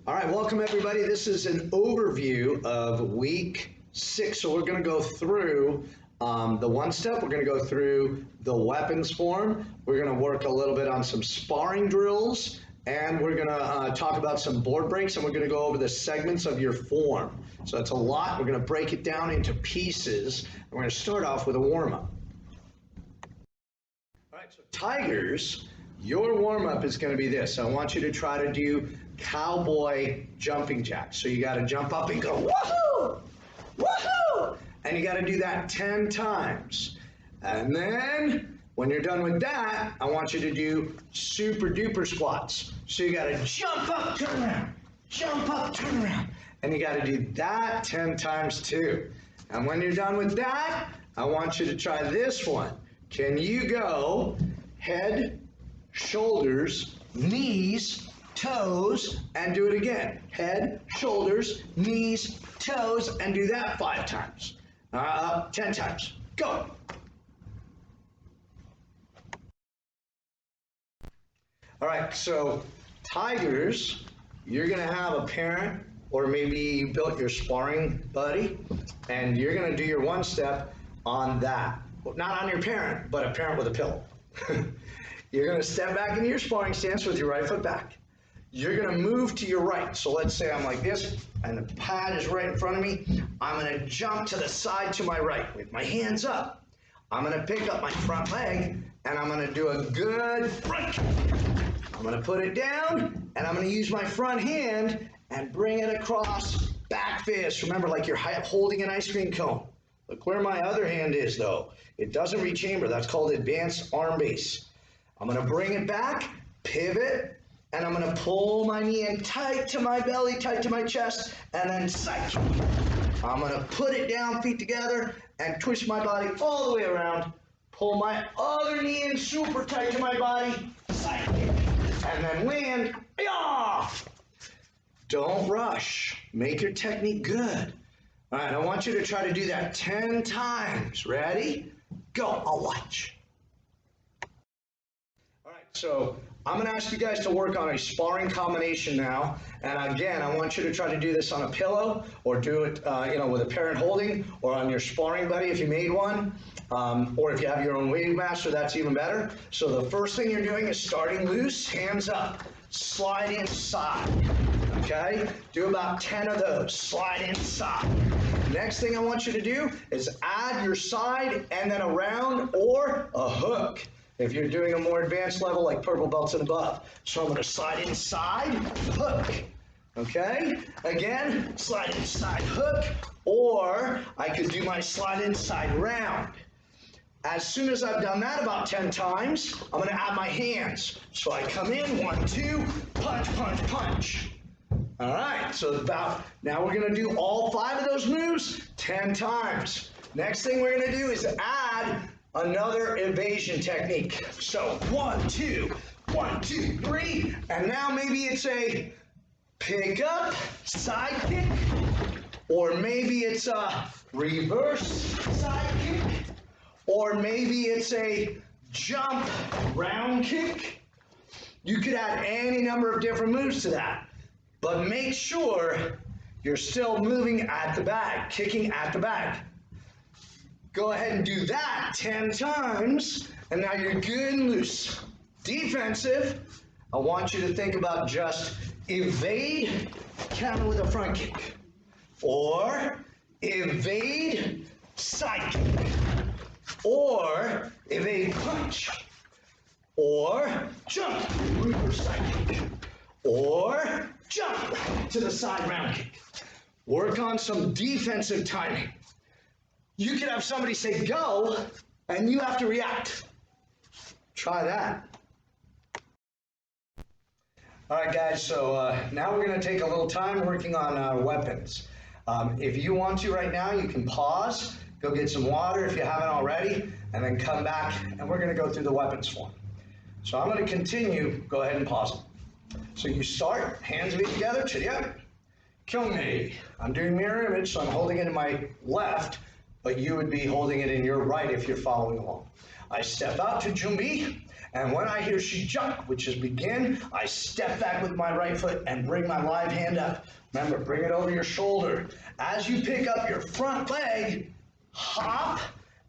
All right, welcome everybody. This is an overview of week 6. So we're going to go through the one step. We're going to go through the weapons form. We're going to work a little bit on some sparring drills, and we're going to talk about some board breaks, and we're going to go over the segments of your form. So it's a lot. We're going to break it down into pieces. And we're going to start off with a warm-up. All right, so Tigers, your warm-up is going to be this. I want you to try to do cowboy jumping jacks. So you got to jump up and go, woohoo, woohoo, and you got to do that 10 times. And then when you're done with that, I want you to do super duper squats. So you got to jump up, turn around, jump up, turn around, and you got to do that 10 times too. And when you're done with that, I want you to try this one. Can you go head, shoulders, knees, toes, and do it again? Head, shoulders, knees, toes, and do that 5 times. 10 times. Go. All right, so Tigers, you're gonna have a parent, or maybe you built your sparring buddy, and you're gonna do your one step on that. Not on your parent, but a parent with a pillow. You're going to step back into your sparring stance with your right foot back. You're going to move to your right. So let's say I'm like this, and the pad is right in front of me. I'm going to jump to the side to my right with my hands up. I'm going to pick up my front leg, and I'm going to do a good front kick. I'm going to put it down, and I'm going to use my front hand and bring it across back fist. Remember, like you're holding an ice cream cone. Look where my other hand is, though. It doesn't rechamber. That's called advanced arm base. I'm going to bring it back, pivot, and I'm going to pull my knee in tight to my belly, tight to my chest, and then side kick. I'm going to put it down, feet together, and twist my body all the way around. Pull my other knee in super tight to my body, side kick, and then land. Yeah! Don't rush. Make your technique good. All right, I want you to try to do that 10 times. Ready? Go. I'll watch. All right, so I'm going to ask you guys to work on a sparring combination now. And again, I want you to try to do this on a pillow, or do it with a parent holding, or on your sparring buddy if you made one. Or if you have your own wave master, that's even better. So the first thing you're doing is starting loose, hands up, slide inside. Okay? Do about 10 of those. Slide inside. Next thing I want you to do is add your side and then a round or a hook, if you're doing a more advanced level like purple belts and above. So I'm going to slide inside, hook. Okay? Again, slide inside, hook, or I could do my slide inside round. As soon as I've done that about 10 times, I'm going to add my hands. So I come in, 1, 2, punch, punch, punch. All right, so now we're going to do all 5 of those moves 10 times. Next thing we're going to do is add another evasion technique. So 1, 2, 1, 2, 3, and now maybe it's a pick up, side kick, or maybe it's a reverse side kick, or maybe it's a jump round kick. You could add any number of different moves to that. But make sure you're still moving at the bag, kicking at the bag. Go ahead and do that 10 times, and now you're good and loose. Defensive, I want you to think about just evade, counter with a front kick. Or evade, side kick. Or evade punch. Or jump, reverse side kick. Or jump to the side round kick. Work on some defensive timing. You could have somebody say go, and you have to react. Try that. All right, guys, so now we're going to take a little time working on weapons. If you want to right now, you can pause, go get some water if you haven't already, and then come back, and we're going to go through the weapons form. So I'm going to continue. Go ahead and pause it. So you start, hands be together, chidya, kyungnae. I'm doing mirror image, so I'm holding it in my left, but you would be holding it in your right if you're following along. I step out to jumbi, And when I hear she jump, which is begin, I step back with my right foot and bring my live hand up. Remember, bring it over your shoulder. As you pick up your front leg, hop,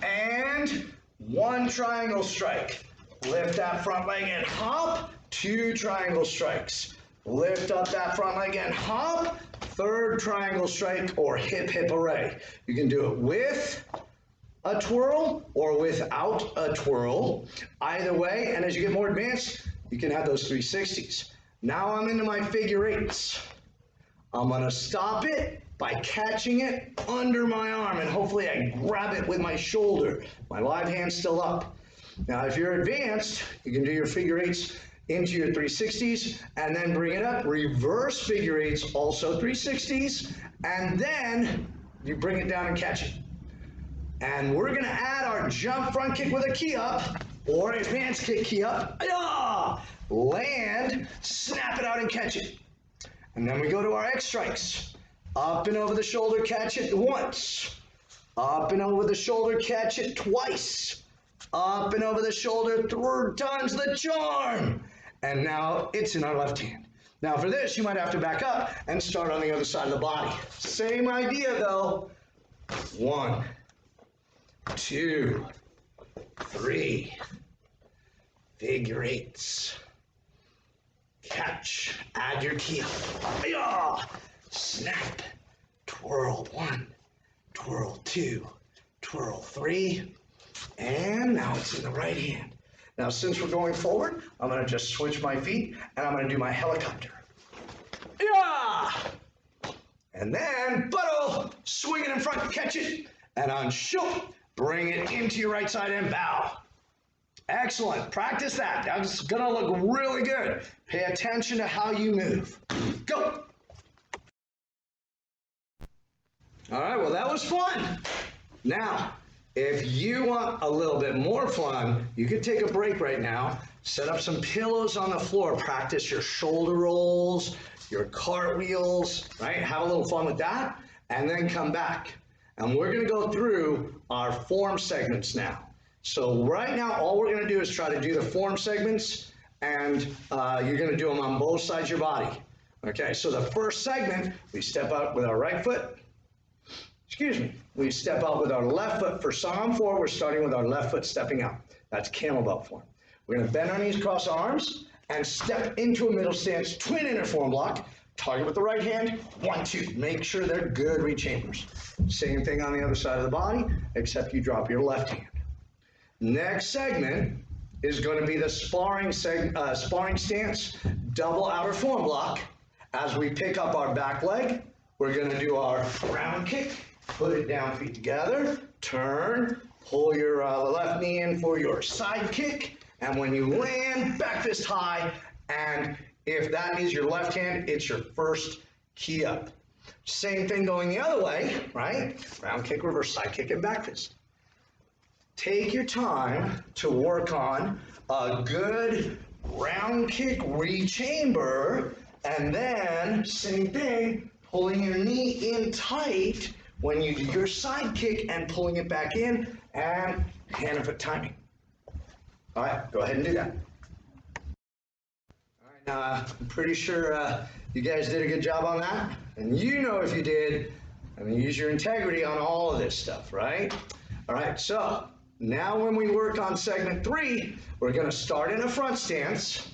and one triangle strike. Lift that front leg and hop, two triangle strikes. Lift up that front leg and hop, third triangle strike or hip hip array. You can do it with a twirl or without a twirl, either way. And as you get more advanced, you can have those 360s. Now I'm into my figure eights. I'm gonna stop it by catching it under my arm, and hopefully I grab it with my shoulder. My live hand's still up. Now if you're advanced, you can do your figure eights into your 360s and then bring it up, reverse figure eights, also 360s, and then you bring it down and catch it. And we're gonna add our jump front kick with a key up, or advanced kick key up, land, snap it out and catch it. And then we go to our X strikes. Up and over the shoulder, catch it once. Up and over the shoulder, catch it twice. Up and over the shoulder, third time's the charm. And now it's in our left hand. Now for this, you might have to back up and start on the other side of the body. Same idea though. 1, 2, 3. Figure eights. Catch, add your key up. Snap, twirl 1, twirl 2, twirl 3, and now it's in the right hand. Now since we're going forward, I'm gonna just switch my feet and I'm gonna do my helicopter. And then, butto, swing it in front, catch it, and on shoot, bring it into your right side and bow. Excellent, practice that. That's gonna look really good. Pay attention to how you move. Go. All right, well that was fun. Now, if you want a little bit more fun, you could take a break right now, set up some pillows on the floor, practice your shoulder rolls, your cartwheels, right? Have a little fun with that, and then come back. And we're gonna go through our form segments now. So right now, all we're gonna do is try to do the form segments, and you're gonna do them on both sides of your body. Okay, so the first segment, we step out with our right foot. We step out with our left foot. For song 4, we're starting with our left foot stepping out. That's camel belt form. We're gonna bend our knees, cross arms, and step into a middle stance, twin inner form block. Target with the right hand, 1, 2. Make sure they're good rechambers. Same thing on the other side of the body, except you drop your left hand. Next segment is going to be the sparring stance, double outer form block. As we pick up our back leg, we're going to do our round kick, put it down, feet together, turn, pull your left knee in for your side kick, and when you land, back fist high, and if that is your left hand, it's your first key up. Same thing going the other way, right? Round kick, reverse side kick, and back fist. Take your time to work on a good round kick rechamber, and then same thing, pulling your knee in tight when you do your side kick and pulling it back in, and hand and foot timing. All right, go ahead and do that. All right, now I'm pretty sure you guys did a good job on that, and you know if you did, I mean, use your integrity on all of this stuff, right? All right, so now when we work on segment 3, we're gonna start in a front stance.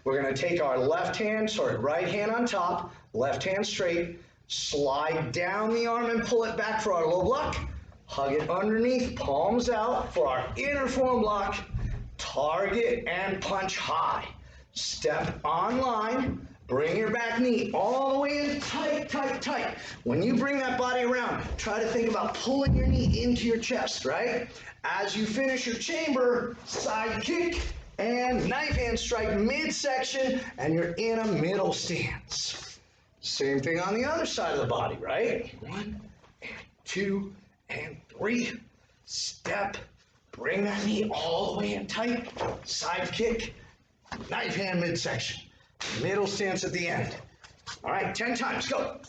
We're gonna take our right hand on top, left hand straight, slide down the arm and pull it back for our low block, hug it underneath, palms out for our inner form block, target and punch high. Step on line, bring your back knee all the way in tight, tight, tight. When you bring that body around, try to think about pulling your knee into your chest, right? As you finish your chamber, side kick and knife hand strike midsection, and you're in a middle stance. Same thing on the other side of the body, right? 1, and 2, and 3. Step, bring that knee all the way in tight, side kick, knife hand midsection. Middle stance at the end. All right, 10 times, go.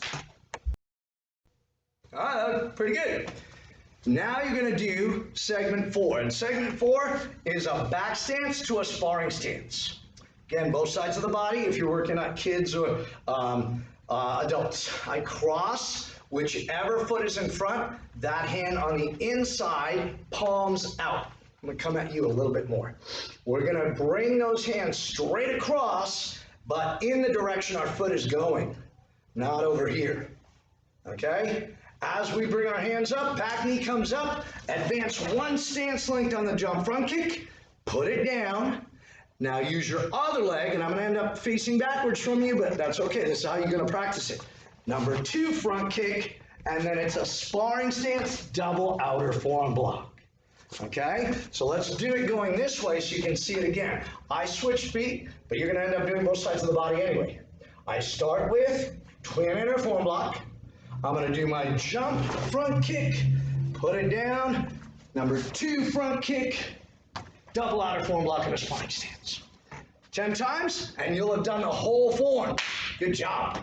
All right, pretty good. Now you're going to do segment 4. And segment 4 is a back stance to a sparring stance. Again, both sides of the body if you're working on kids or adults. I cross whichever foot is in front, that hand on the inside, palms out. I'm going to come at you a little bit more. We're going to bring those hands straight across, but in the direction our foot is going, not over here. Okay? As we bring our hands up, back knee comes up, advance one stance length on the jump front kick, put it down. Now use your other leg, and I'm going to end up facing backwards from you, but that's okay. This is how you're going to practice it. Number 2 front kick, and then it's a sparring stance, double outer forearm block. Okay? So let's do it going this way so you can see it again. I switch feet, but you're going to end up doing both sides of the body anyway. I start with twin inner forearm block. I'm going to do my jump front kick, put it down. Number 2 front kick, double outer forearm block in a sparring stance. 10 times, and you'll have done the whole form. Good job.